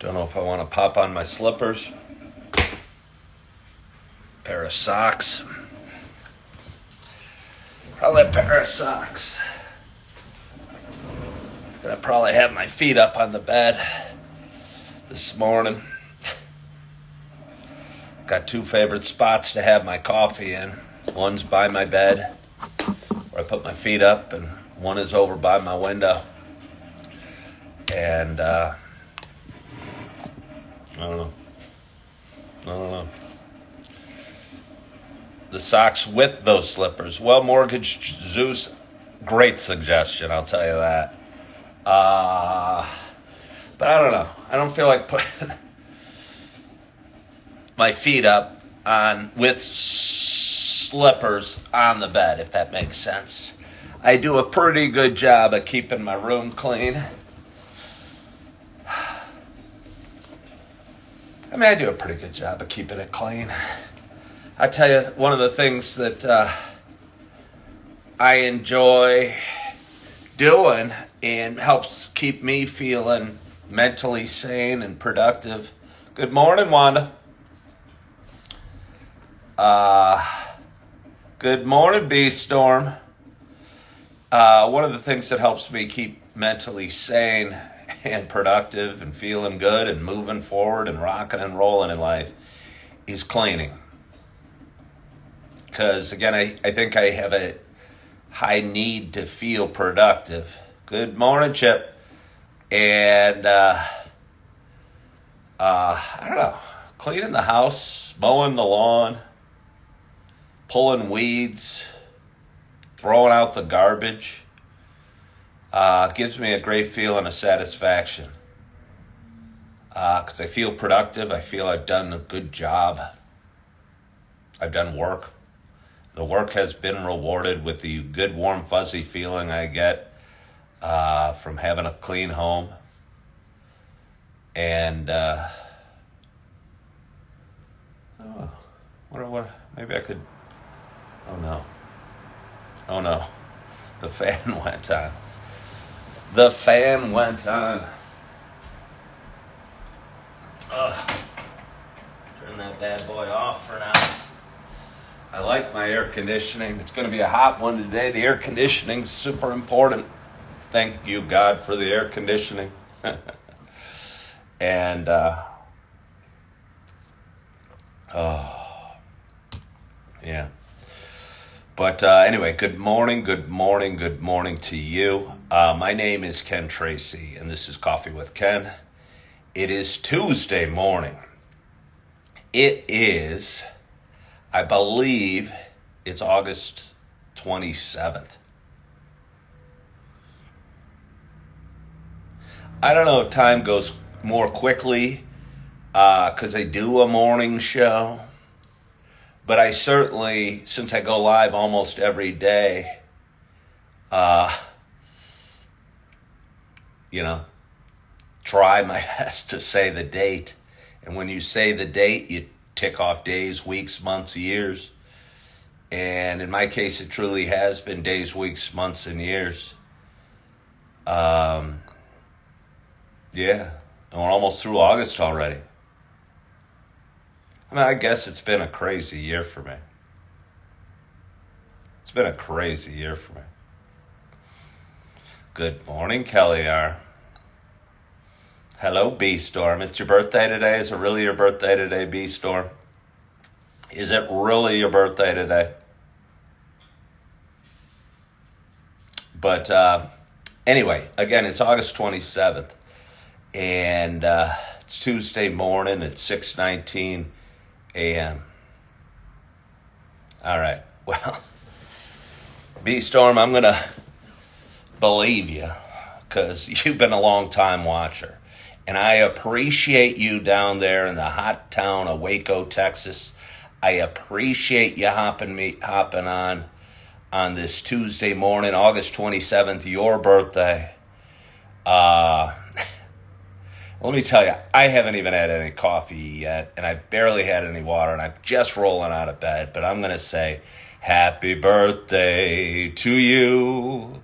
Don't know if I want to pop on my slippers. Pair of socks. Probably a pair of socks. I probably have my feet up on the bed this morning. Got two favorite spots to have my coffee in. One's by my bed, where I put my feet up, and one is over by my window. And I don't know. The socks with those slippers. Well, Mortgage Zeus, great suggestion, I'll tell you that. But I don't know. I don't feel like putting my feet up on with slippers on the bed, if that makes sense. I do a pretty good job of keeping my room clean. I do a pretty good job of keeping it clean. I tell you, one of the things that I enjoy doing and helps keep me feeling mentally sane and productive. Good morning, Wanda. Good morning, B-Storm. One of the things that helps me keep mentally sane and productive and feeling good and moving forward and rocking and rolling in life is cleaning. Because, again, I think I have a high need to feel productive. Good morning, Chip. And, I don't know, cleaning the house, mowing the lawn, pulling weeds, throwing out the garbage, gives me a great feeling of satisfaction. Because I feel productive. I feel I've done a good job. I've done work. The work has been rewarded with the good, warm, fuzzy feeling I get from having a clean home. And, maybe I could, oh no, the fan went on. The fan went on. Turn that bad boy off for now. I like my air conditioning. It's going to be a hot one today. The air conditioning is super important. Thank you, God, for the air conditioning. And, yeah. But anyway, good morning to you. My name is Ken Tracy, and this is Coffee with Ken. It is Tuesday morning. It is, I believe, it's August 27th. I don't know if time goes more quickly because I do a morning show. But I certainly, since I go live almost every day, try my best to say the date. And when you say the date, you tick off days, weeks, months, years. And in my case, it truly has been days, weeks, months, and years. Yeah. And we're almost through August already. I guess it's been a crazy year for me. It's been a crazy year for me. Good morning, Kelly R. Hello, B-Storm. It's your birthday today? Is it really your birthday today, B-Storm? Is it really your birthday today? But anyway, again, it's August 27th. And it's Tuesday morning. It's 6:19 a.m. All right. Well, B-Storm, I'm going to believe you because you've been a long time watcher. And I appreciate you down there in the hot town of Waco, Texas. I appreciate you hopping on this Tuesday morning, August 27th, your birthday. Let me tell you, I haven't even had any coffee yet, and I barely had any water, and I'm just rolling out of bed. But I'm going to say, happy birthday to you.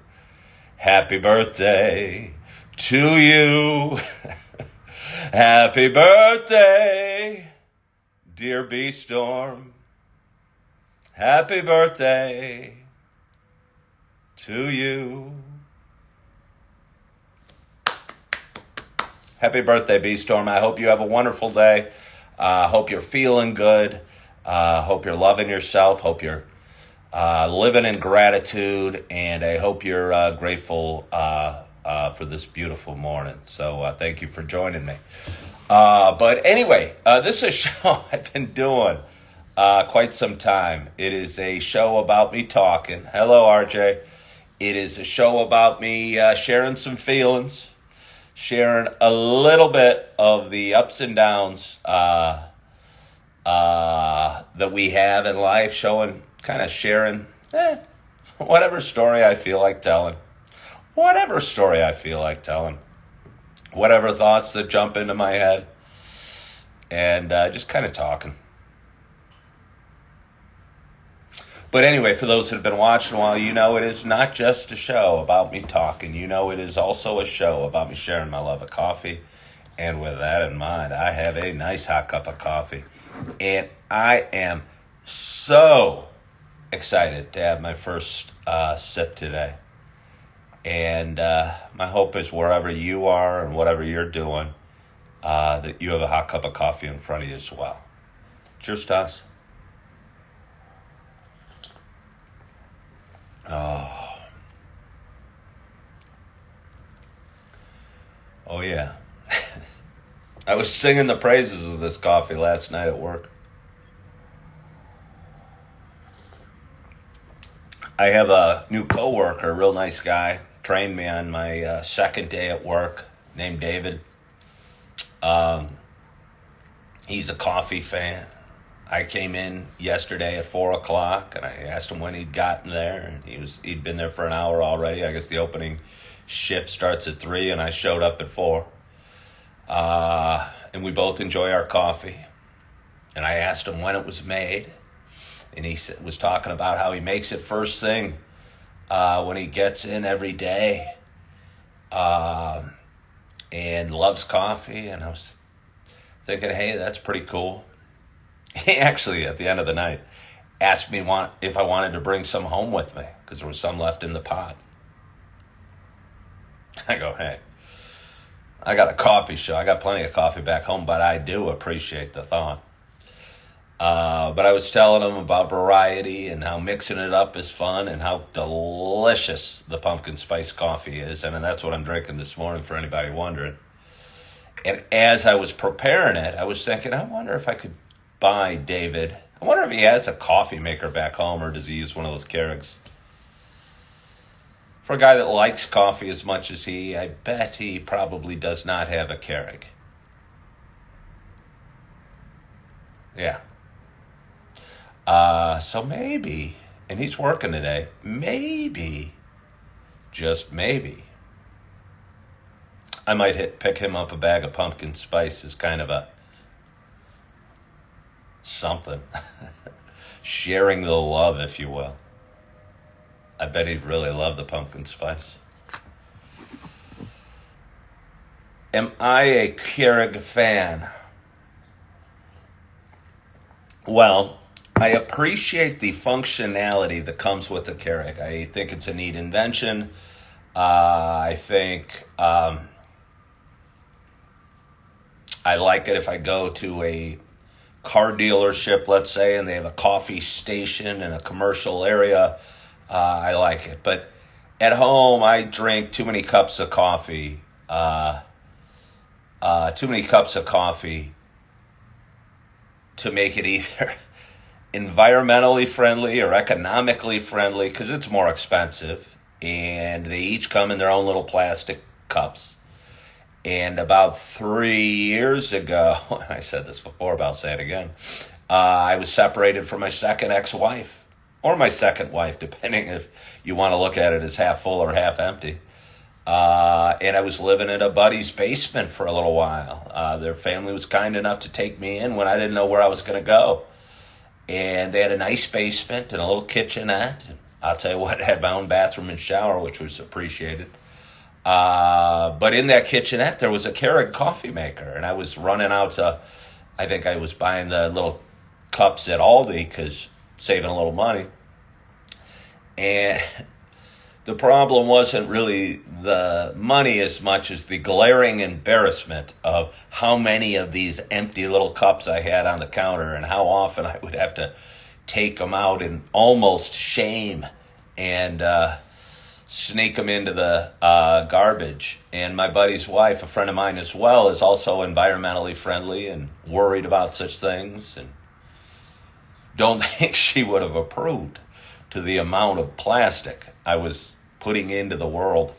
Happy birthday to you. Happy birthday, dear B Storm. Happy birthday to you. Happy birthday, B Storm. I hope you have a wonderful day. Hope you're feeling good. Hope you're loving yourself. Hope you're living in gratitude. And I hope you're grateful for this beautiful morning. So thank you for joining me. But anyway, this is a show I've been doing quite some time. It is a show about me talking. Hello, RJ. It is a show about me sharing some feelings, sharing a little bit of the ups and downs that we have in life, sharing whatever story I feel like telling. Whatever story I feel like telling. Whatever thoughts that jump into my head. And just kind of talking. But anyway, for those that have been watching a while, you know it is not just a show about me talking. You know it is also a show about me sharing my love of coffee. And with that in mind, I have a nice hot cup of coffee. And I am so excited to have my first sip today. And my hope is wherever you are and whatever you're doing, that you have a hot cup of coffee in front of you as well. Cheers to us. Oh yeah. I was singing the praises of this coffee last night at work. I have a new coworker, a real nice guy, trained me on my second day at work, named David. He's a coffee fan. I came in yesterday at 4:00, and I asked him when he'd gotten there, and he'd been there for an hour already. I guess the opening shift starts at 3, and I showed up at 4. And we both enjoy our coffee. And I asked him when it was made, and he was talking about how he makes it first thing when he gets in every day, and loves coffee. And I was thinking, hey, that's pretty cool. He actually, at the end of the night, asked me if I wanted to bring some home with me, because there was some left in the pot. I go, hey, I got a coffee show. I got plenty of coffee back home, but I do appreciate the thought. But I was telling him about variety and how mixing it up is fun and how delicious the pumpkin spice coffee is. And that's what I'm drinking this morning, for anybody wondering. And as I was preparing it, I was thinking, I wonder if I could buy David. I wonder if he has a coffee maker back home, or does he use one of those Keurigs? For a guy that likes coffee as much as I bet he probably does not have a Keurig. Yeah. So maybe, and he's working today, maybe, just maybe, I might pick him up a bag of pumpkin spice as kind of a something. Sharing the love, if you will. I bet he'd really love the pumpkin spice. Am I a Keurig fan? Well, I appreciate the functionality that comes with the Keurig. I think it's a neat invention. I think I like it if I go to a car dealership, let's say, and they have a coffee station in a commercial area. I like it. But at home, I drink too many cups of coffee. To make it either environmentally friendly or economically friendly, because it's more expensive. And they each come in their own little plastic cups. And about 3 years ago, I said this before, but I'll say it again, I was separated from my second ex-wife, or my second wife, depending if you want to look at it as half full or half empty. And I was living in a buddy's basement for a little while. Their family was kind enough to take me in when I didn't know where I was going to go. And they had a nice basement and a little kitchenette. And I'll tell you what, it had my own bathroom and shower, which was appreciated. But in that kitchenette, there was a Keurig coffee maker, and I was running out to, I think I was buying the little cups at Aldi because saving a little money. And the problem wasn't really the money as much as the glaring embarrassment of how many of these empty little cups I had on the counter and how often I would have to take them out in almost shame and sneak them into the garbage. And my buddy's wife, a friend of mine as well, is also environmentally friendly and worried about such things. And don't think she would have approved to the amount of plastic I was putting into the world.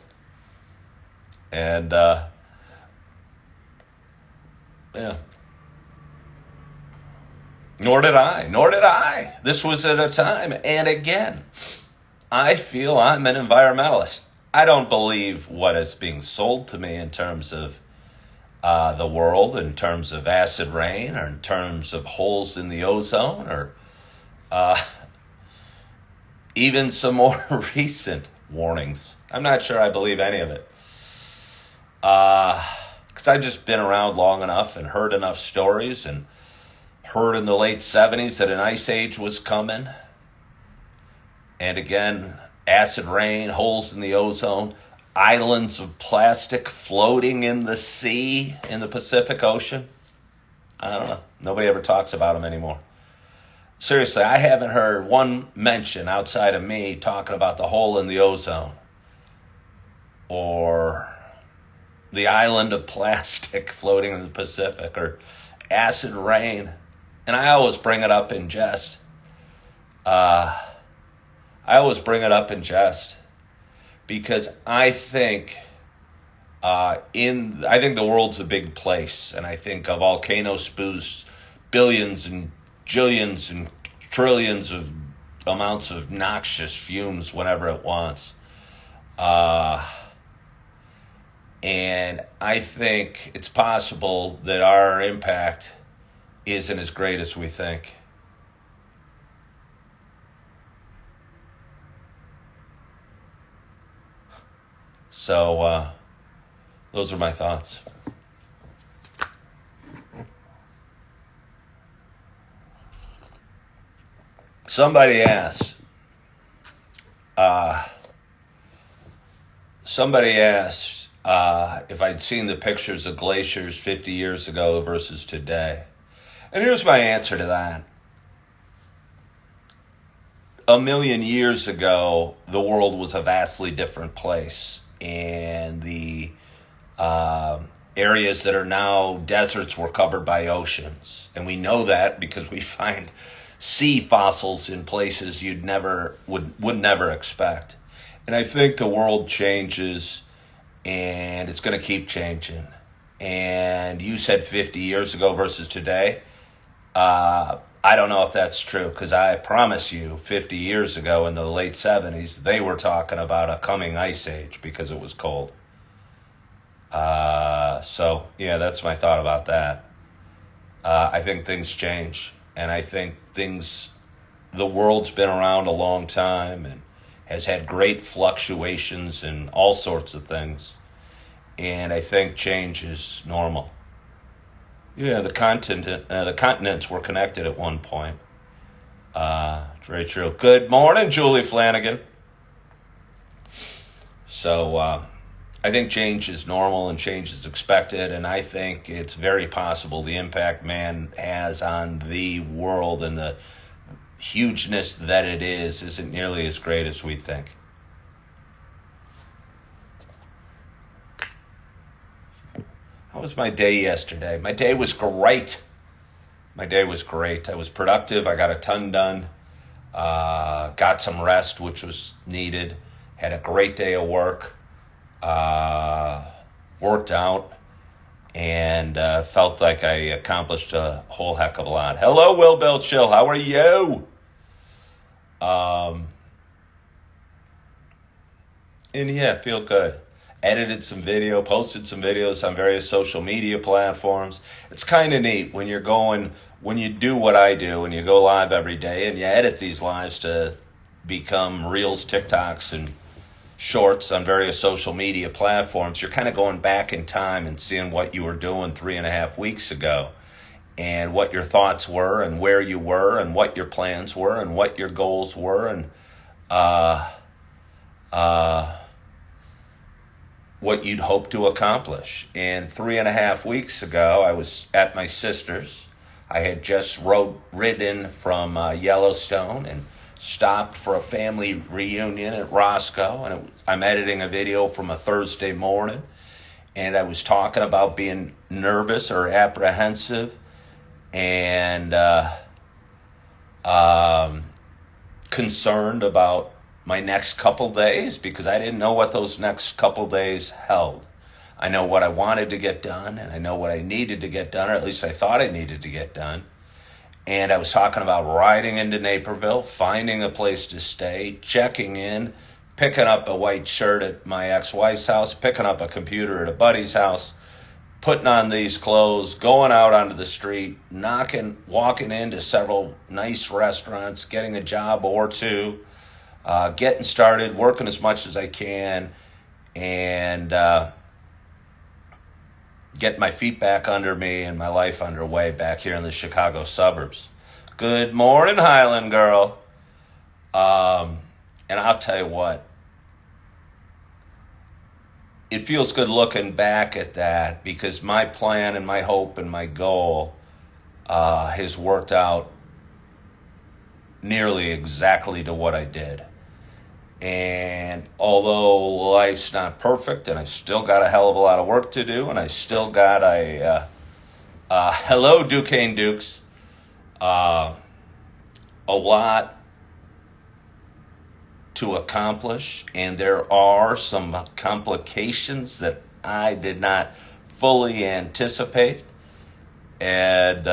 And, yeah. Nor did I. This was at a time, and again, I feel I'm an environmentalist. I don't believe what is being sold to me in terms of the world, in terms of acid rain, or in terms of holes in the ozone, or even some more recent warnings. I'm not sure I believe any of it. Because I've just been around long enough and heard enough stories and heard in the late 70s that an ice age was coming. And again, acid rain, holes in the ozone, islands of plastic floating in the sea, in the Pacific Ocean. I don't know. Nobody ever talks about them anymore. Seriously, I haven't heard one mention outside of me talking about the hole in the ozone or the island of plastic floating in the Pacific or acid rain. And I always bring it up in jest. Because I think the world's a big place, and I think a volcano spews billions and jillions and trillions of amounts of noxious fumes whenever it wants. And I think it's possible that our impact isn't as great as we think. So, those are my thoughts. Somebody asked if I'd seen the pictures of glaciers 50 years ago versus today. And here's my answer to that. A million years ago, the world was a vastly different place. And the areas that are now deserts were covered by oceans. And we know that because we find sea fossils in places you'd never would never expect. And I think the world changes, and it's going to keep changing. And you said 50 years ago versus today. I don't know if that's true, because I promise you 50 years ago in the late 70s, they were talking about a coming ice age because it was cold. So, yeah, that's my thought about that. I think things change. And I think the world's been around a long time and has had great fluctuations in all sorts of things. And I think change is normal. Yeah, the continents were connected at one point. Very true. Good morning, Julie Flanagan. So I think change is normal and change is expected, and I think it's very possible the impact man has on the world and the hugeness that it isn't nearly as great as we think. How was my day yesterday? My day was great. I was productive. I got a ton done. Got some rest, which was needed. Had a great day of work. Worked out. And felt like I accomplished a whole heck of a lot. Hello, Will Bill Chill. How are you? And yeah, feel good. Edited some video, posted some videos on various social media platforms. It's kind of neat when you do what I do, and you go live every day, and you edit these lives to become Reels, TikToks, and shorts on various social media platforms, you're kind of going back in time and seeing what you were doing 3.5 weeks ago and what your thoughts were and where you were and what your plans were and what your goals were and what you'd hope to accomplish. And 3.5 weeks ago, I was at my sister's. I had just ridden from Yellowstone and stopped for a family reunion at Roscoe. And I'm editing a video from a Thursday morning. And I was talking about being nervous or apprehensive and concerned about my next couple days because I didn't know what those next couple days held. I know what I wanted to get done, and I know what I needed to get done, or at least I thought I needed to get done. And I was talking about riding into Naperville, finding a place to stay, checking in, picking up a white shirt at my ex-wife's house, picking up a computer at a buddy's house, putting on these clothes, going out onto the street, walking into several nice restaurants, getting a job or two, getting started, working as much as I can, and get my feet back under me and my life underway back here in the Chicago suburbs. Good morning, Highland girl. And I'll tell you what, it feels good looking back at that because my plan and my hope and my goal has worked out nearly exactly to what I did. And although life's not perfect and I've still got a hell of a lot of work to do and I still got hello Duquesne Dukes, a lot to accomplish, and there are some complications that I did not fully anticipate. And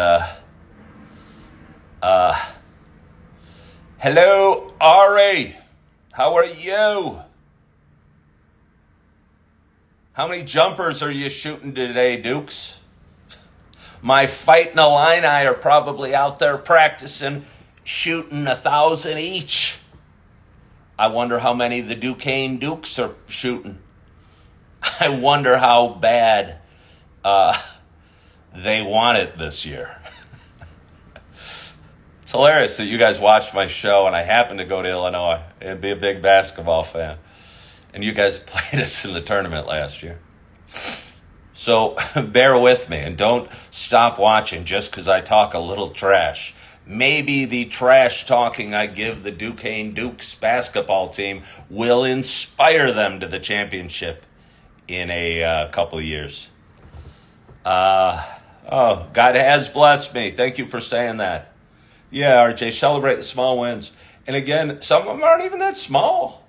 hello Ari, how are you? How many jumpers are you shooting today, Dukes? My Fighting Illini are probably out there practicing shooting 1,000 each. I wonder how many the Duquesne Dukes are shooting. I wonder how bad they want it this year. It's hilarious that you guys watched my show and I happened to go to Illinois and be a big basketball fan. And you guys played us in the tournament last year. So bear with me and don't stop watching just because I talk a little trash. Maybe the trash talking I give the Duquesne Dukes basketball team will inspire them to the championship in a couple of years. God has blessed me. Thank you for saying that. Yeah, RJ, celebrate the small wins. And again, some of them aren't even that small.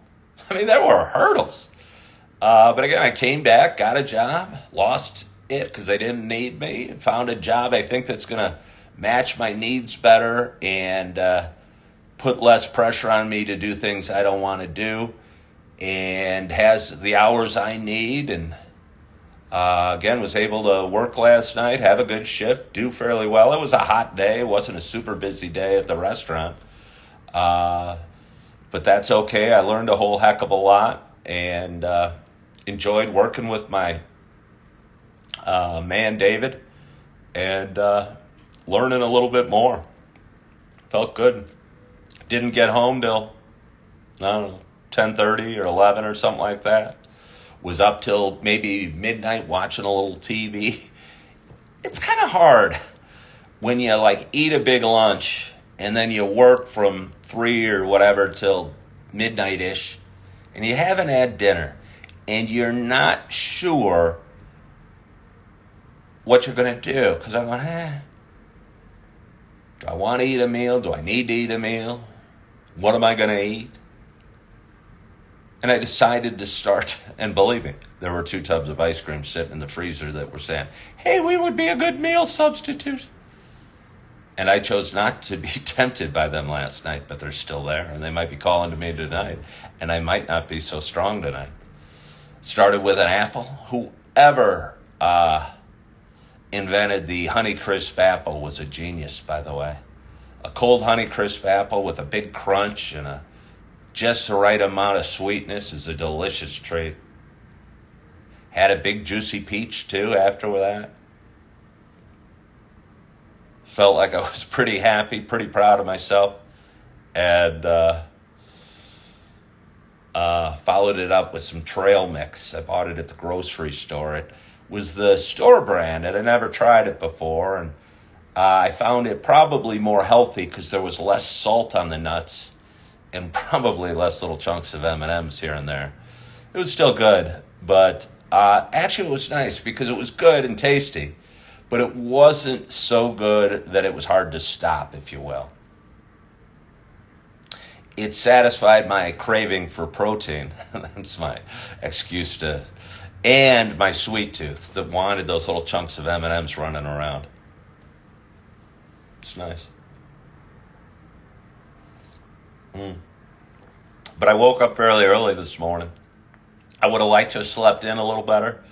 I mean, there were hurdles. But again, I came back, got a job, lost it because they didn't need me, found a job I think that's going to match my needs better and put less pressure on me to do things I don't want to do and has the hours I need. And again, was able to work last night, have a good shift, do fairly well. It was a hot day. It wasn't a super busy day at the restaurant. But that's okay. I learned a whole heck of a lot and enjoyed working with my man, David, and learning a little bit more. Felt good. Didn't get home till, I don't know, 10:30 or 11 or something like that. Was up till maybe midnight watching a little TV. It's kind of hard when you like eat a big lunch and then you work from 3 or whatever till midnight-ish and you haven't had dinner and you're not sure what you're going to do. Because I'm going, do I want to eat a meal? Do I need to eat a meal? What am I going to eat? And I decided to start, and believe me, there were 2 tubs of ice cream sitting in the freezer that were saying, hey, we would be a good meal substitute. And I chose not to be tempted by them last night, but they're still there, and they might be calling to me tonight, and I might not be so strong tonight. Started with an apple. Whoever invented the Honeycrisp apple was a genius, by the way. A cold Honeycrisp apple with a big crunch and a Just the right amount of sweetness is a delicious treat. Had a big juicy peach too after that. Felt like I was pretty happy, pretty proud of myself. And followed it up with some trail mix. I bought it at the grocery store. It was the store brand, and I never tried it before. And I found it probably more healthy because there was less salt on the nuts and probably less little chunks of M&Ms here and there. It was still good, but actually it was nice because it was good and tasty, but it wasn't so good that it was hard to stop, if you will. It satisfied my craving for protein. That's my excuse to, and my sweet tooth that wanted those little chunks of M&Ms running around. It's nice. But I woke up fairly early this morning. I would have liked to have slept in a little better.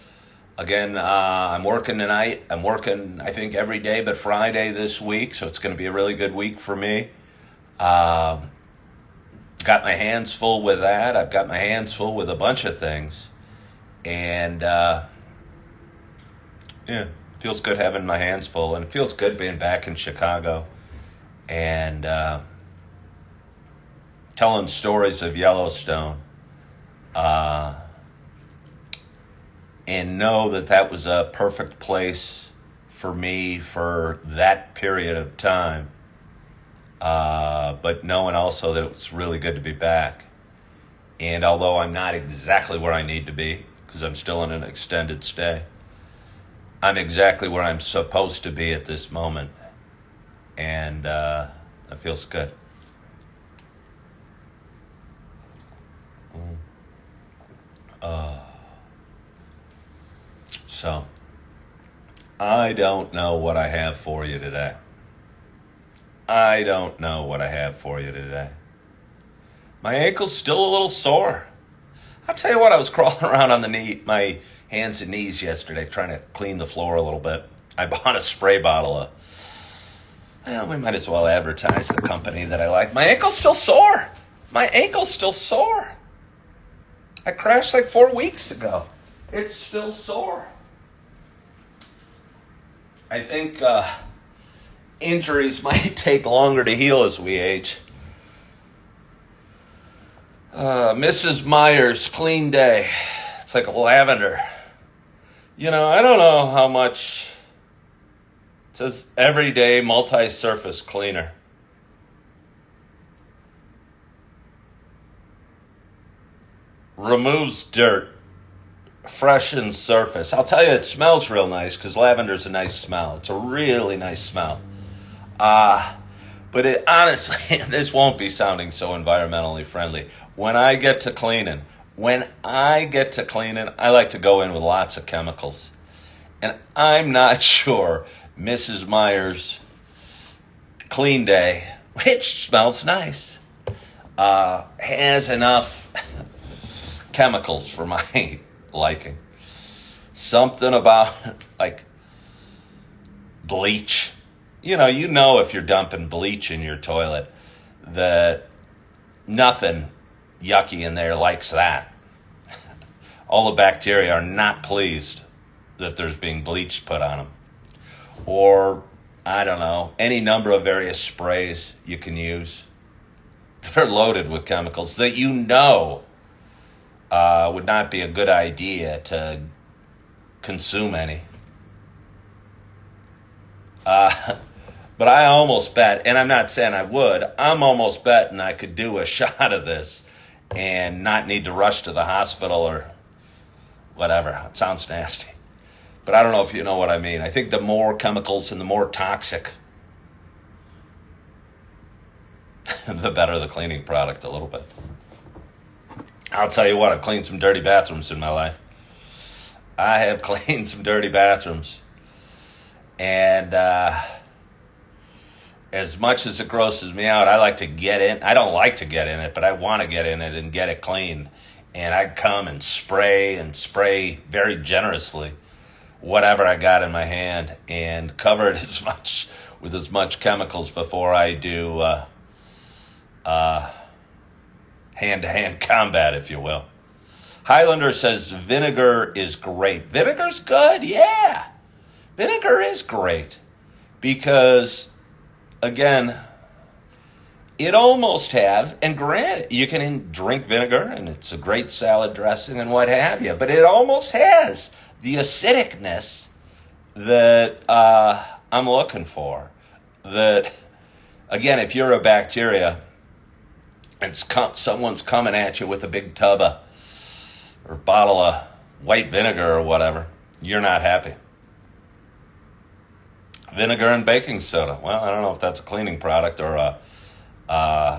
Again, I'm working tonight. I'm working, I think, every day but Friday this week, so it's going to be a really good week for me. Got my hands full with that. I've got my hands full with a bunch of things. And, feels good having my hands full. And it feels good being back in Chicago and telling stories of Yellowstone. And know that that was a perfect place for me for that period of time. But knowing also that it was really good to be back. And although I'm not exactly where I need to be, because I'm still in an extended stay, I'm exactly where I'm supposed to be at this moment. And that feels good. So, I don't know what I have for you today. I don't know what I have for you today. My ankle's still a little sore. I'll tell you what, I was crawling around on my hands and knees yesterday trying to clean the floor a little bit. I bought a spray bottle of, we might as well advertise the company that I like. My ankle's still sore. My ankle's still sore. I crashed like 4 weeks ago. It's still sore. I think injuries might take longer to heal as we age. Mrs. Myers, clean day. It's like lavender. You know, I don't know how much. It says everyday multi-surface cleaner. Removes dirt. Freshens surface. I'll tell you, it smells real nice because lavender's a nice smell. It's a really nice smell. But it honestly, this won't be sounding so environmentally friendly. When I get to cleaning, I like to go in with lots of chemicals. And I'm not sure Mrs. Myers' clean day, which smells nice, has enough chemicals for my liking. Something about like bleach. You know if you're dumping bleach in your toilet that nothing yucky in there likes that. All the bacteria are not pleased that there's being bleach put on them. Or, I don't know, any number of various sprays you can use. They're loaded with chemicals that would not be a good idea to consume any. But I almost bet, and I'm not saying I would, I'm almost betting I could do a shot of this and not need to rush to the hospital or whatever. It sounds nasty. But I don't know if you know what I mean. I think the more chemicals and the more toxic, the better the cleaning product a little bit. I'll tell you what, I've cleaned some dirty bathrooms in my life. I have cleaned some dirty bathrooms. And as much as it grosses me out, I like to get in. I don't like to get in it, but I want to get in it and get it clean. And I come and spray very generously whatever I got in my hand and cover it with as much chemicals before I do hand-to-hand combat, if you will. Highlander says vinegar is great. Vinegar's good, yeah. Vinegar is great because, again, it almost and granted, you can drink vinegar and it's a great salad dressing and what have you, but it almost has the acidicness that I'm looking for. That, again, if you're a bacteria and someone's coming at you with a big tub or bottle of white vinegar or whatever, you're not happy. Vinegar and baking soda. Well, I don't know if that's a cleaning product or a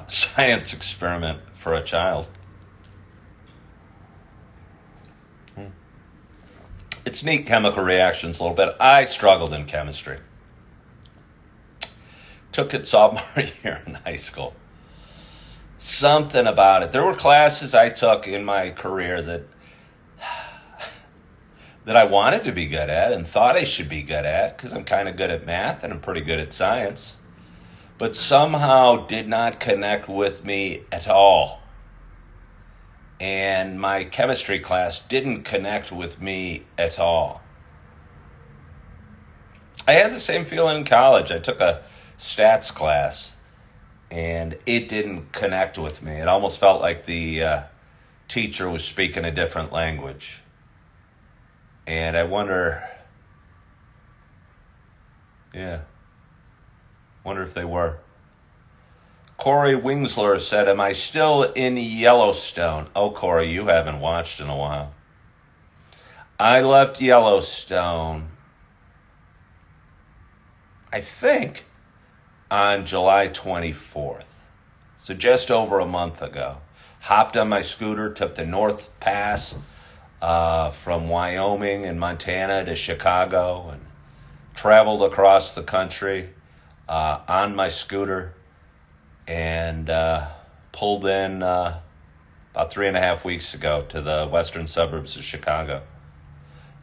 science experiment for a child. It's neat, chemical reactions a little bit. I struggled in chemistry. Took it sophomore year in high school. Something about it. There were classes I took in my career that I wanted to be good at and thought I should be good at because I'm kind of good at math and I'm pretty good at science, but somehow did not connect with me at all. And my chemistry class didn't connect with me at all. I had the same feeling in college. I took a stats class and it didn't connect with me. It almost felt like the teacher was speaking a different language. And I wonder if they were. Corey Wingsler said, am I still in Yellowstone? Oh, Corey, you haven't watched in a while. I left Yellowstone, I think, on July 24th. So just over a month ago. Hopped on my scooter, took the North Pass from Wyoming and Montana to Chicago and traveled across the country on my scooter and pulled in about 3.5 weeks ago to the western suburbs of Chicago.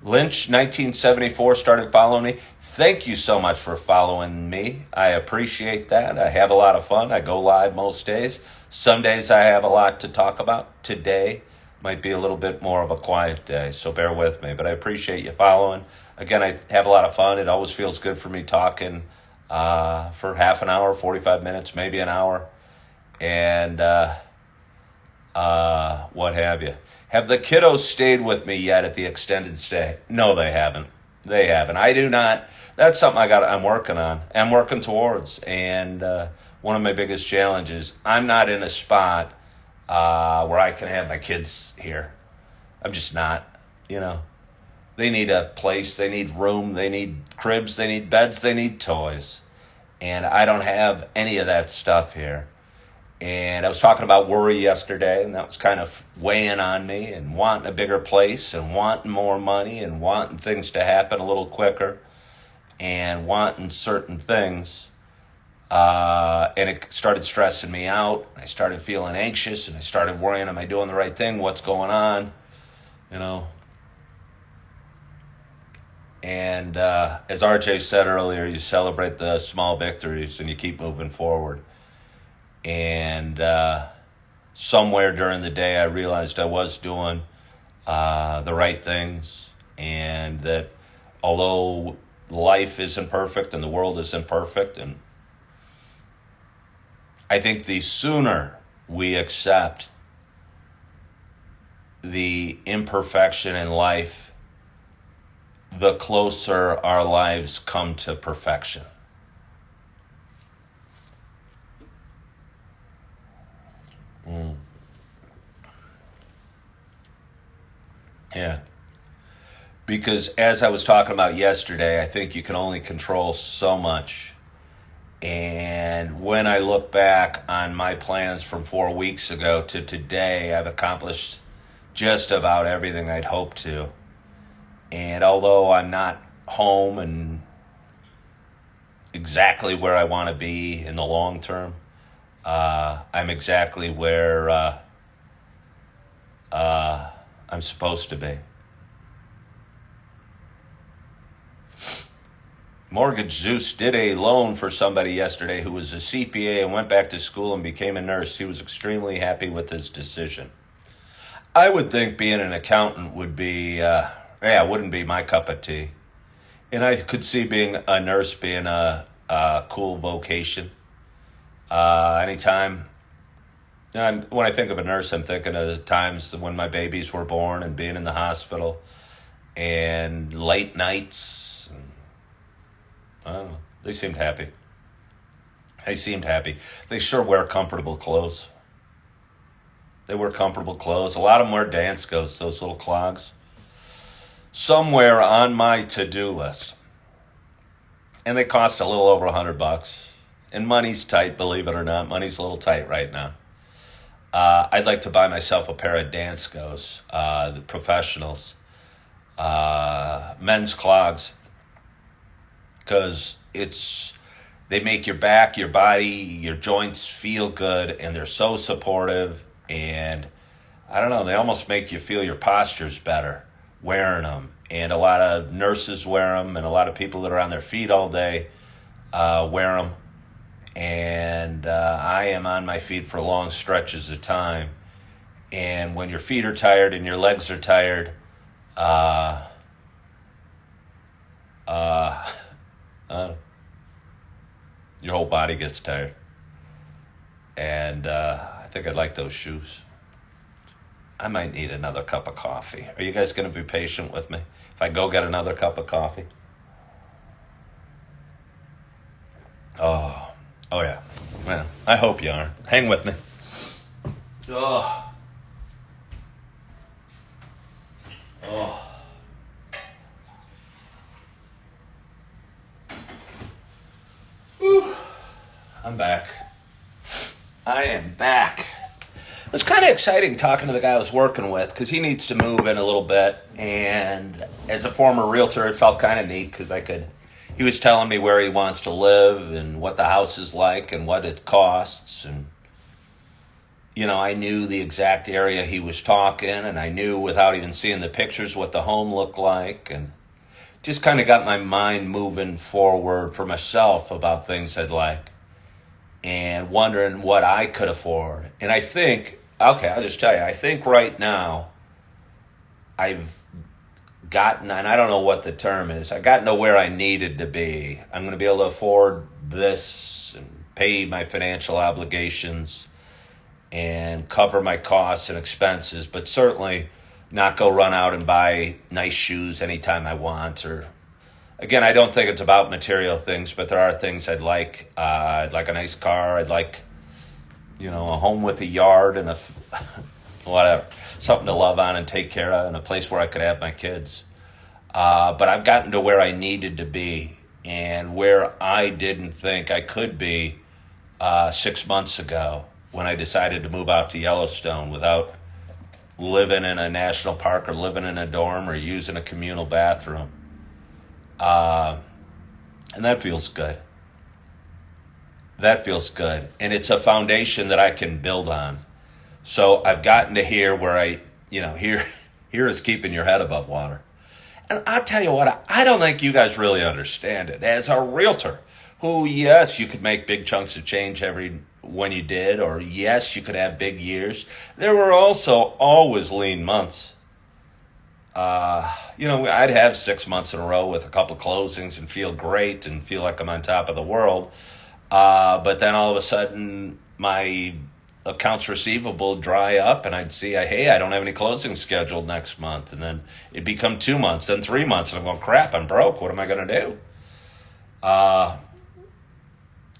Lynch, 1974, started following me. Thank you so much for following me. I appreciate that. I have a lot of fun. I go live most days. Some days I have a lot to talk about. Today might be a little bit more of a quiet day, so bear with me. But I appreciate you following. Again, I have a lot of fun. It always feels good for me talking for half an hour, 45 minutes, maybe an hour, and what have you. Have the kiddos stayed with me yet at the extended stay? No, they haven't. They haven't. I do not. That's something I'm working on. I'm working towards. And one of my biggest challenges, I'm not in a spot where I can have my kids here. I'm just not, They need a place, they need room, they need cribs, they need beds, they need toys. And I don't have any of that stuff here. And I was talking about worry yesterday, and that was kind of weighing on me, and wanting a bigger place, and wanting more money, and wanting things to happen a little quicker, and wanting certain things. And it started stressing me out. I started feeling anxious, and I started worrying, am I doing the right thing? What's going on? And as RJ said earlier, you celebrate the small victories, and you keep moving forward. And somewhere during the day, I realized I was doing the right things, and that although life isn't perfect and the world isn't perfect, and I think the sooner we accept the imperfection in life, the closer our lives come to perfection. Yeah. Because as I was talking about yesterday, I think you can only control so much. And when I look back on my plans from 4 weeks ago to today, I've accomplished just about everything I'd hoped to. And although I'm not home and exactly where I want to be in the long term, I'm exactly where I'm supposed to be. Mortgage Zeus did a loan for somebody yesterday who was a CPA and went back to school and became a nurse. He was extremely happy with his decision. I would think being an accountant would be, wouldn't be my cup of tea. And I could see being a nurse being a cool vocation. Anytime. When I think of a nurse, I'm thinking of the times when my babies were born and being in the hospital and late nights. I don't know. They seemed happy. They sure wear comfortable clothes. They wear comfortable clothes. A lot of them wear dance coats, those little clogs. Somewhere on my to-do list. And they cost a little over $100. And money's tight, believe it or not. Money's a little tight right now. I'd like to buy myself a pair of dance coats, the professionals, men's clogs. Because they make your back, your body, your joints feel good, and they're so supportive. And I don't know, they almost make you feel your posture's better wearing them. And a lot of nurses wear them, and a lot of people that are on their feet all day wear them. And I am on my feet for long stretches of time. And when your feet are tired and your legs are tired, your whole body gets tired. And I think I'd like those shoes. I might need another cup of coffee. Are you guys going to be patient with me if I go get another cup of coffee? Oh yeah. Well, I hope you are. Hang with me. Oh. Whew. I'm back. I am back. It was kind of exciting talking to the guy I was working with because he needs to move in a little bit. And as a former realtor, it felt kind of neat because he was telling me where he wants to live and what the house is like and what it costs. And, I knew the exact area he was talking, and I knew without even seeing the pictures what the home looked like, and just kind of got my mind moving forward for myself about things I'd like and wondering what I could afford. And I think, I'll just tell you, I think right now I've gotten, and I don't know what the term is, I've gotten to where I needed to be. I'm going to be able to afford this and pay my financial obligations and cover my costs and expenses, but certainly not go run out and buy nice shoes anytime I want. Or, again, I don't think it's about material things, but there are things I'd like. I'd like a nice car. I'd like, a home with a yard and whatever, something to love on and take care of, and a place where I could have my kids. But I've gotten to where I needed to be and where I didn't think I could be 6 months ago when I decided to move out to Yellowstone without living in a national park or living in a dorm or using a communal bathroom. And that feels good. And it's a foundation that I can build on. So I've gotten to here where here is keeping your head above water. And I'll tell you what, I don't think you guys really understand it. As a realtor, who, yes, you could make big chunks of change when you did, or yes, you could have big years. There were also always lean months. I'd have 6 months in a row with a couple closings and feel great and feel like I'm on top of the world. But then all of a sudden, my accounts receivable dry up, and I'd see, hey, I don't have any closings scheduled next month. And then it'd become 2 months, then 3 months, and I'm going, crap, I'm broke. What am I going to do?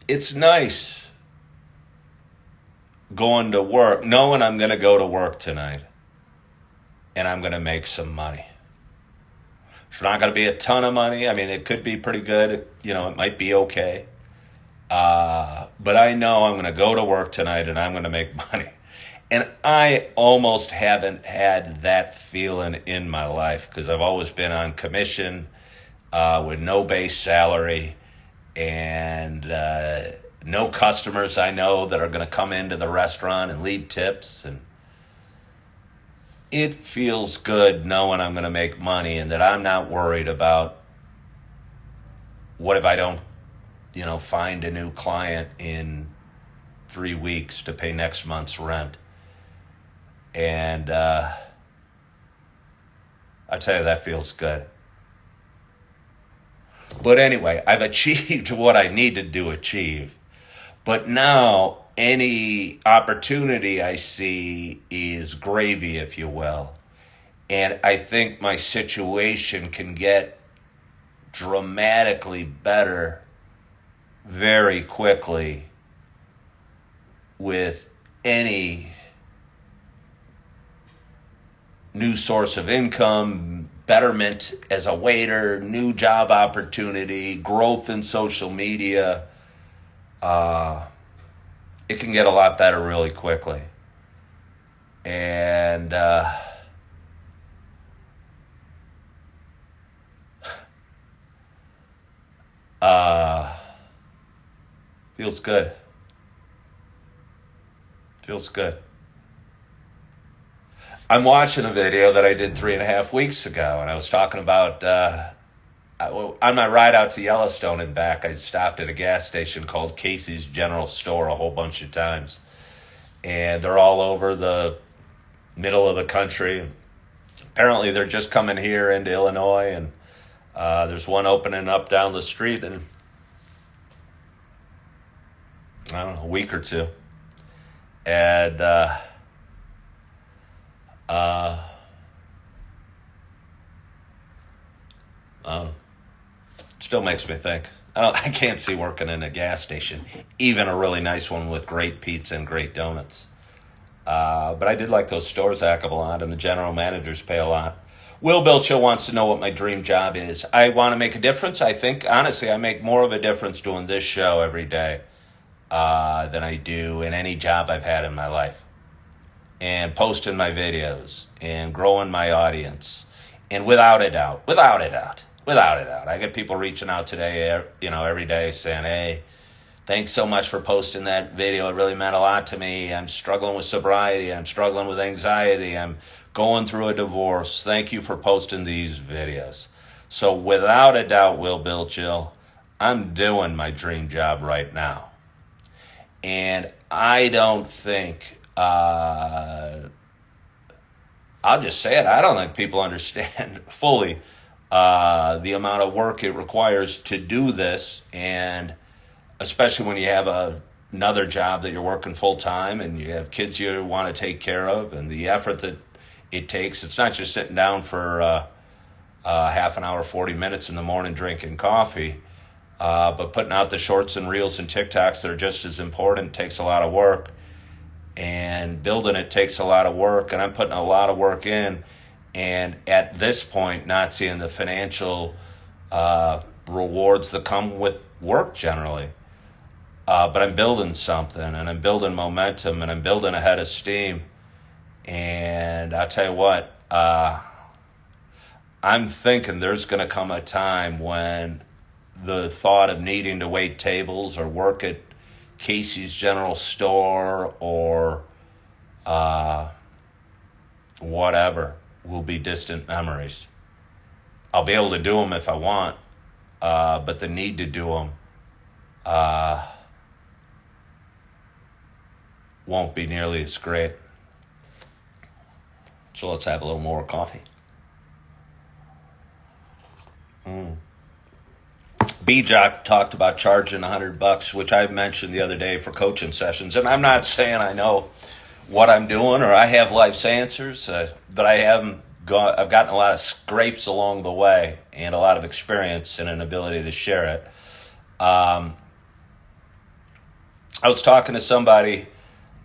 It's nice going to work, knowing I'm going to go to work tonight, and I'm going to make some money. It's not going to be a ton of money. I mean, it could be pretty good. It might be okay. But I know I'm going to go to work tonight and I'm going to make money. And I almost haven't had that feeling in my life because I've always been on commission with no base salary and no customers I know that are going to come into the restaurant and leave tips. And it feels good knowing I'm going to make money and that I'm not worried about what if I don't, find a new client in 3 weeks to pay next month's rent? And I tell you, that feels good. But anyway, I've achieved what I needed to achieve. But now any opportunity I see is gravy, if you will. And I think my situation can get dramatically better very quickly with any new source of income, betterment as a waiter, new job opportunity, growth in social media. It can get a lot better really quickly. And feels good. Feels good. I'm watching a video that I did 3.5 weeks ago, and I was talking about on my ride out to Yellowstone and back, I stopped at a gas station called Casey's General Store a whole bunch of times. And they're all over the middle of the country. Apparently, they're just coming here into Illinois, and there's one opening up down the street in, I don't know, a week or two. And still makes me think. I can't see working in a gas station, even a really nice one with great pizza and great donuts. But I did like those stores a heck of a lot, and the general managers pay a lot. Will Bilcho wants to know what my dream job is. I want to make a difference. I think, honestly, I make more of a difference doing this show every day than I do in any job I've had in my life. And posting my videos and growing my audience. And without a doubt, I get people reaching out today, every day saying, hey, thanks so much for posting that video. It really meant a lot to me. I'm struggling with sobriety. I'm struggling with anxiety. I'm going through a divorce. Thank you for posting these videos. So without a doubt, Will Bilchill, I'm doing my dream job right now. And I don't think, I'll just say it, I don't think people understand fully the amount of work it requires to do this, and especially when you have another job that you're working full time and you have kids you want to take care of, and the effort that it takes. It's not just sitting down for half an hour, 40 minutes in the morning drinking coffee, but putting out the shorts and reels and TikToks that are just as important. Takes a lot of work, and building it takes a lot of work, and I'm putting a lot of work in. And at this point, not seeing the financial rewards that come with work generally. But I'm building something, and I'm building momentum, and I'm building a head of steam. And I'll tell you what, I'm thinking there's going to come a time when the thought of needing to wait tables or work at Casey's General Store or whatever will be distant memories. I'll be able to do them if I want, but the need to do them won't be nearly as great. So let's have a little more coffee. B-Jock talked about charging $100, which I mentioned the other day for coaching sessions. And I'm not saying I know what I'm doing or I have life's answers, but I've gotten a lot of scrapes along the way and a lot of experience and an ability to share it. I was talking to somebody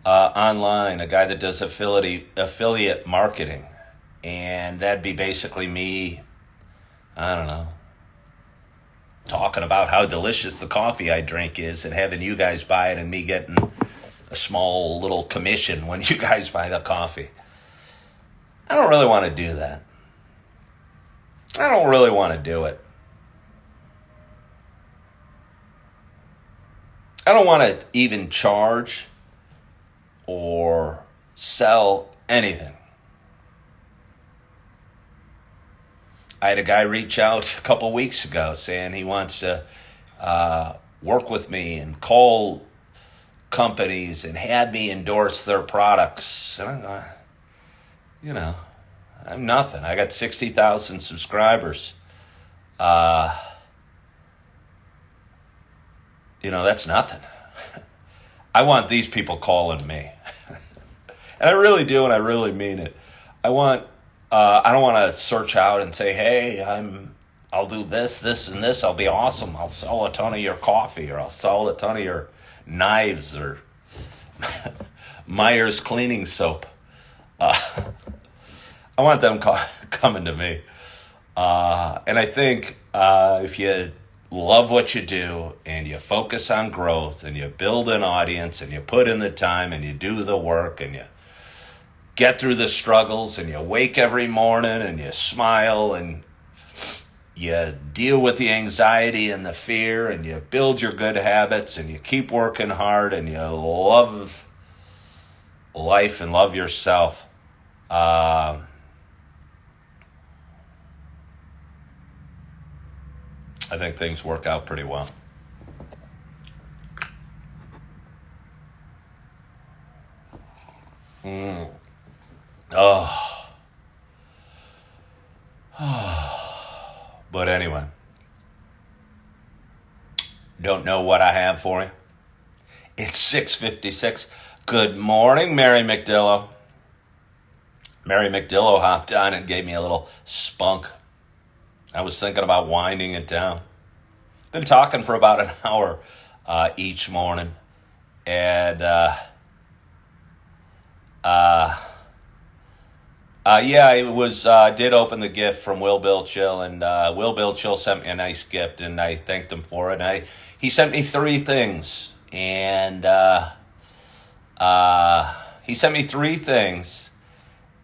online, a guy that does affiliate marketing, and that'd be basically me, I don't know, talking about how delicious the coffee I drink is and having you guys buy it and me getting a small little commission when you guys buy the coffee. I don't really want to do that. I don't really want to do it. I don't want to even charge or sell anything. I had a guy reach out a couple weeks ago saying he wants to work with me and call companies and had me endorse their products. And I'm going, you know, I'm nothing. I got 60,000 subscribers. That's nothing. I want these people calling me. And I really do, and I really mean it. I don't want to search out and say, hey, I'll do this, this, and this. I'll be awesome. I'll sell a ton of your coffee, or I'll sell a ton of your knives, or Myers cleaning soap. I want them coming to me. And I think if you love what you do and you focus on growth and you build an audience and you put in the time and you do the work and you get through the struggles and you wake every morning and you smile and you deal with the anxiety and the fear and you build your good habits and you keep working hard and you love life and love yourself, I think things work out pretty well. Oh. But anyway, don't know what I have for you. It's 6:56. Good morning, Mary McDillo. Mary McDillo hopped on and gave me a little spunk. I was thinking about winding it down. Been talking for about an hour each morning. And it was did open the gift from Will Bill Chill, and Will Bill Chill sent me a nice gift, and I thanked him for it. He sent me 3 things, and he sent me 3 things.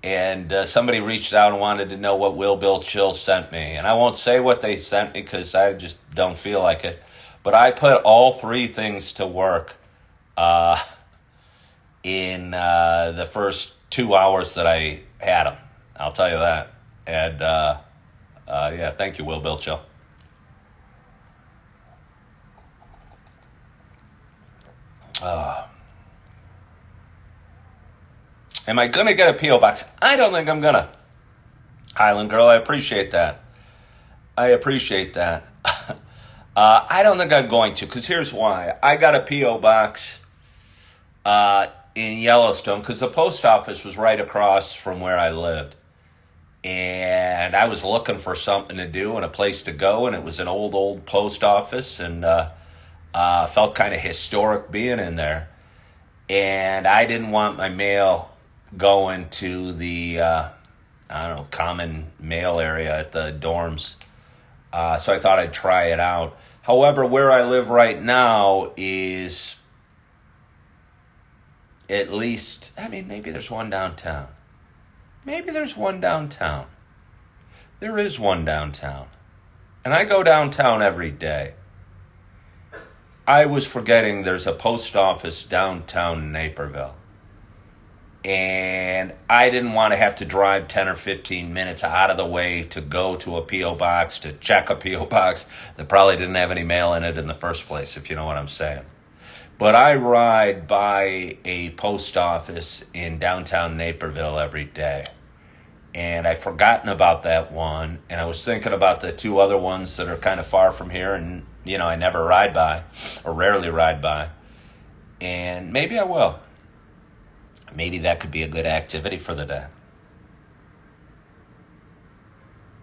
And somebody reached out and wanted to know what Will Bill Chill sent me. And I won't say what they sent me because I just don't feel like it. But I put all 3 things to work in the first 2 hours that I had them. I'll tell you that. And thank you, Will Bill Chill. Am I going to get a P.O. box? I don't think I'm going to. Highland Girl, I appreciate that. I don't think I'm going to, because here's why. I got a P.O. box in Yellowstone, because the post office was right across from where I lived. And I was looking for something to do and a place to go, and it was an old post office, and felt kind of historic being in there. And I didn't want my mail going to the common mail area at the dorms, so I thought I'd try it out. However, where I live right now is at least, maybe there's one downtown. There is one downtown, and I go downtown every day. I was forgetting there's a post office downtown Naperville. And I didn't want to have to drive 10 or 15 minutes out of the way to go to a P.O. box, to check a P.O. box that probably didn't have any mail in it in the first place, if you know what I'm saying. But I ride by a post office in downtown Naperville every day. And I've forgotten about that one. And I was thinking about the 2 other ones that are kind of far from here and, I never ride by or rarely ride by. And maybe I will. Maybe that could be a good activity for the day.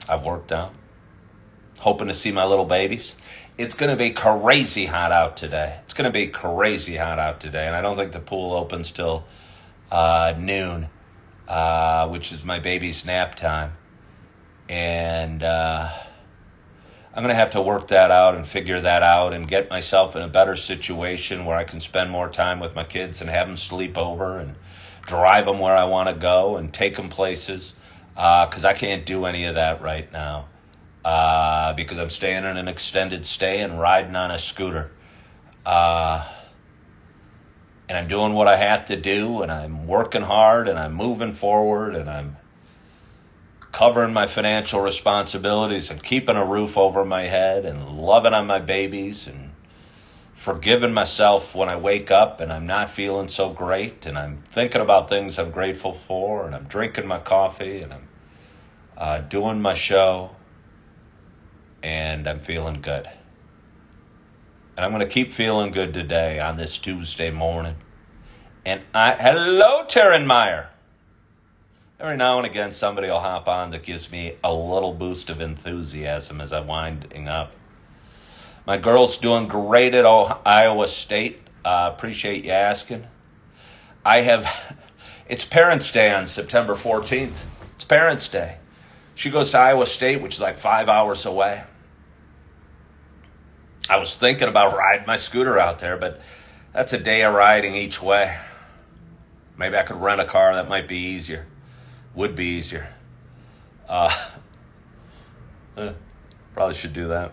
I've worked out. Hoping to see my little babies. It's going to be crazy hot out today. And I don't think the pool opens till noon, which is my baby's nap time. And I'm going to have to work that out and figure that out and get myself in a better situation where I can spend more time with my kids and have them sleep over and drive them where I want to go and take them places, because I can't do any of that right now because I'm staying in an extended stay and riding on a scooter. And I'm doing what I have to do, and I'm working hard, and I'm moving forward, and I'm covering my financial responsibilities and keeping a roof over my head and loving on my babies and forgiving myself when I wake up and I'm not feeling so great and I'm thinking about things I'm grateful for and I'm drinking my coffee and I'm doing my show and I'm feeling good. And I'm going to keep feeling good today on this Tuesday morning. And hello, Taryn Meyer. Every now and again, somebody will hop on that gives me a little boost of enthusiasm as I'm winding up. My girl's doing great at Iowa State. Appreciate you asking. It's Parents' Day on September 14th. It's Parents' Day. She goes to Iowa State, which is like 5 hours away. I was thinking about riding my scooter out there, but that's a day of riding each way. Maybe I could rent a car. That might be easier. Would be easier. Probably should do that.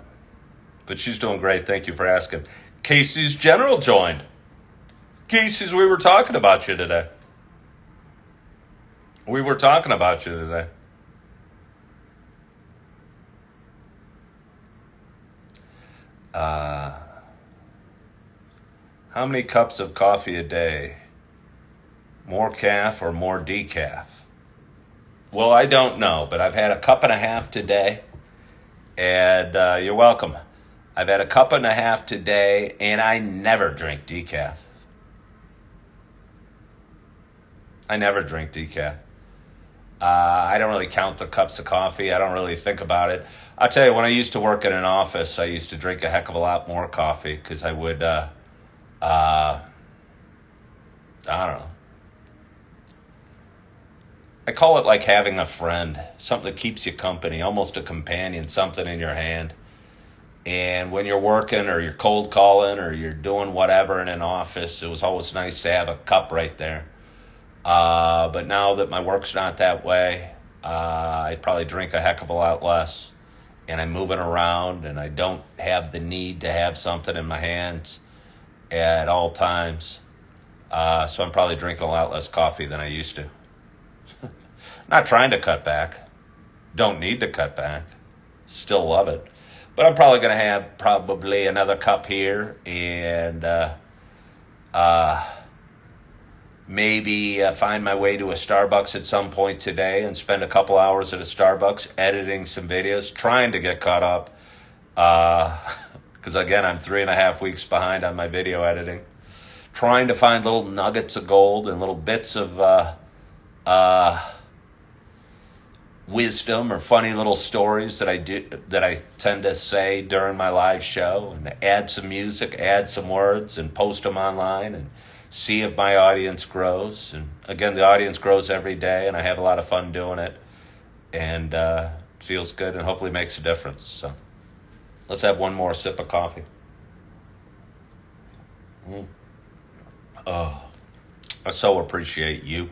But she's doing great. Thank you for asking. Casey's General joined. Casey's, we were talking about you today. How many cups of coffee a day? More calf or more decaf? Well, I don't know, but I've had a cup and a half today, and you're welcome. I've had a cup and a half today, and I never drink decaf. I never drink decaf. I don't really count the cups of coffee. I don't really think about it. I'll tell you, when I used to work in an office, I used to drink a heck of a lot more coffee because I would, I don't know. I call it like having a friend, something that keeps you company, almost a companion, something in your hand. And when you're working or you're cold calling or you're doing whatever in an office, it was always nice to have a cup right there. But now that my work's not that way, I probably drink a heck of a lot less. And I'm moving around and I don't have the need to have something in my hands at all times. So I'm probably drinking a lot less coffee than I used to. Not trying to cut back. Don't need to cut back. Still love it. But I'm probably going to have probably another cup here and maybe find my way to a Starbucks at some point today and spend a couple hours at a Starbucks editing some videos, trying to get caught up. Because again, I'm 3.5 weeks behind on my video editing. Trying to find little nuggets of gold and little bits of wisdom or funny little stories that I tend to say during my live show, and add some music, add some words, and post them online and see if my audience grows. And again, the audience grows every day, and I have a lot of fun doing it, and it feels good and hopefully makes a difference. So let's have one more sip of coffee. Oh, I so appreciate you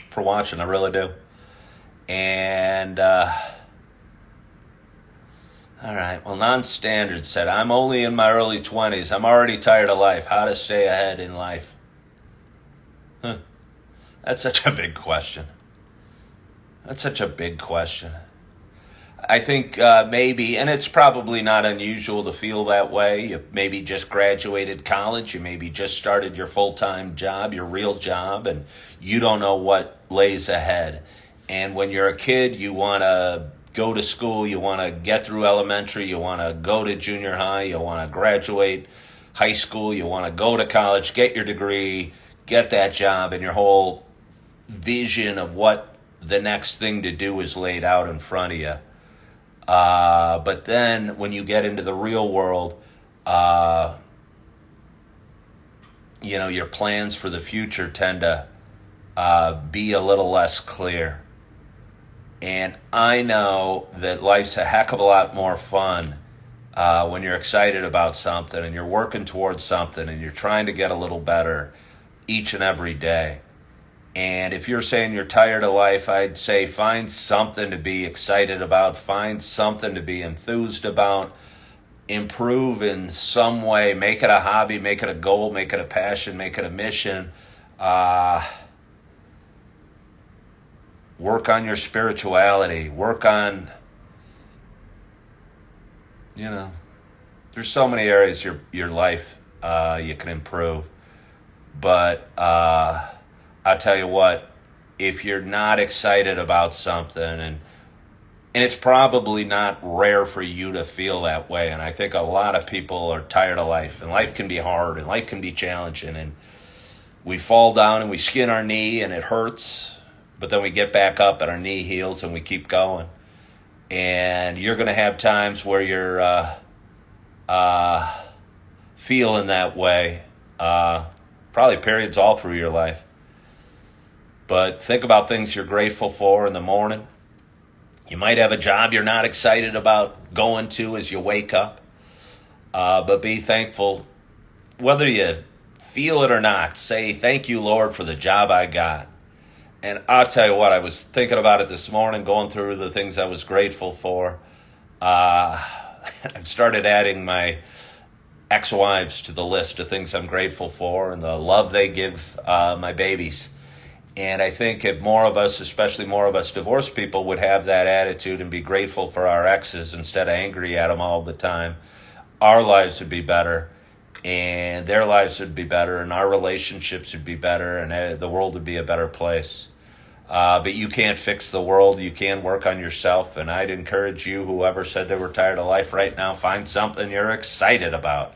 for watching. I really do. And all right, well, Non-Standard said, I'm only in my early 20s. I'm already tired of life. How to stay ahead in life? That's such a big question. I think maybe, and it's probably not unusual to feel that way. You maybe just graduated college. You maybe just started your full-time job, your real job, and you don't know what lays ahead. And when you're a kid, you want to go to school, you want to get through elementary, you want to go to junior high, you want to graduate high school, you want to go to college, get your degree, get that job, and your whole vision of what the next thing to do is laid out in front of you. But then when you get into the real world, your plans for the future tend to be a little less clear. And I know that life's a heck of a lot more fun when you're excited about something and you're working towards something and you're trying to get a little better each and every day. And if you're saying you're tired of life, I'd say find something to be excited about, find something to be enthused about, improve in some way, make it a hobby, make it a goal, make it a passion, make it a mission. Work on your spirituality. Work on, you know, there's so many areas your life you can improve. But I'll tell you what, if you're not excited about something, and it's probably not rare for you to feel that way, and I think a lot of people are tired of life, and life can be hard, and life can be challenging, and we fall down and we skin our knee and it hurts, but then we get back up and our knee heals and we keep going. And you're going to have times where you're feeling that way, probably periods all through your life. But think about things you're grateful for in the morning. You might have a job you're not excited about going to as you wake up, but be thankful. Whether you feel it or not, say, thank you, Lord, for the job I got. And I'll tell you what, I was thinking about it this morning, going through the things I was grateful for. I've started adding my ex-wives to the list of things I'm grateful for and the love they give my babies. And I think if more of us, especially more of us divorced people, would have that attitude and be grateful for our exes instead of angry at them all the time, our lives would be better, and their lives would be better, and our relationships would be better, and the world would be a better place. But you can't fix the world. You can work on yourself, and I'd encourage you, whoever said they were tired of life right now, find something you're excited about.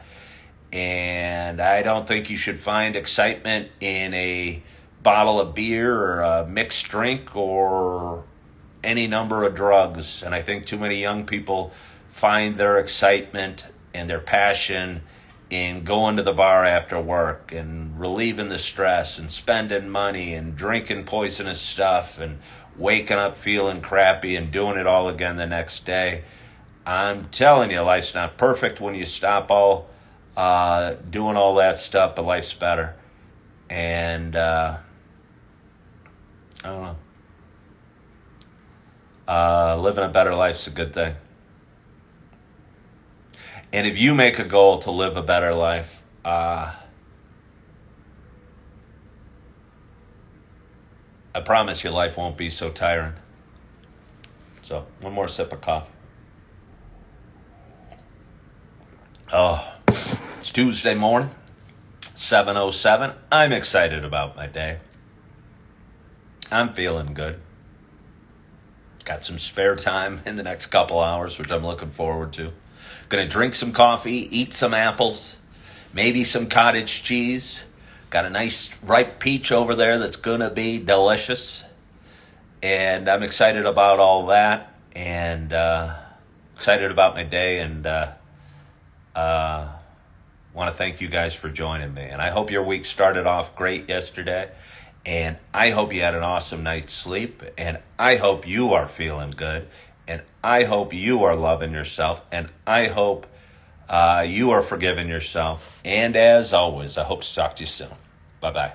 And I don't think you should find excitement in a bottle of beer or a mixed drink or any number of drugs. And I think too many young people find their excitement and their passion in going to the bar after work and relieving the stress and spending money and drinking poisonous stuff and waking up feeling crappy and doing it all again the next day. I'm telling you, life's not perfect when you stop all doing all that stuff, but life's better. And I don't know. Living a better life's a good thing. And if you make a goal to live a better life, I promise you life won't be so tiring. So, one more sip of coffee. Oh, it's Tuesday morning, 7:07. I'm excited about my day. I'm feeling good. Got some spare time in the next couple hours, which I'm looking forward to. Gonna drink some coffee, eat some apples, maybe some cottage cheese. Got a nice ripe peach over there that's gonna be delicious. And I'm excited about all that, and excited about my day, and want to thank you guys for joining me. And I hope your week started off great yesterday. And I hope you had an awesome night's sleep. And I hope you are feeling good. And I hope you are loving yourself. And I hope you are forgiving yourself. And as always, I hope to talk to you soon. Bye-bye.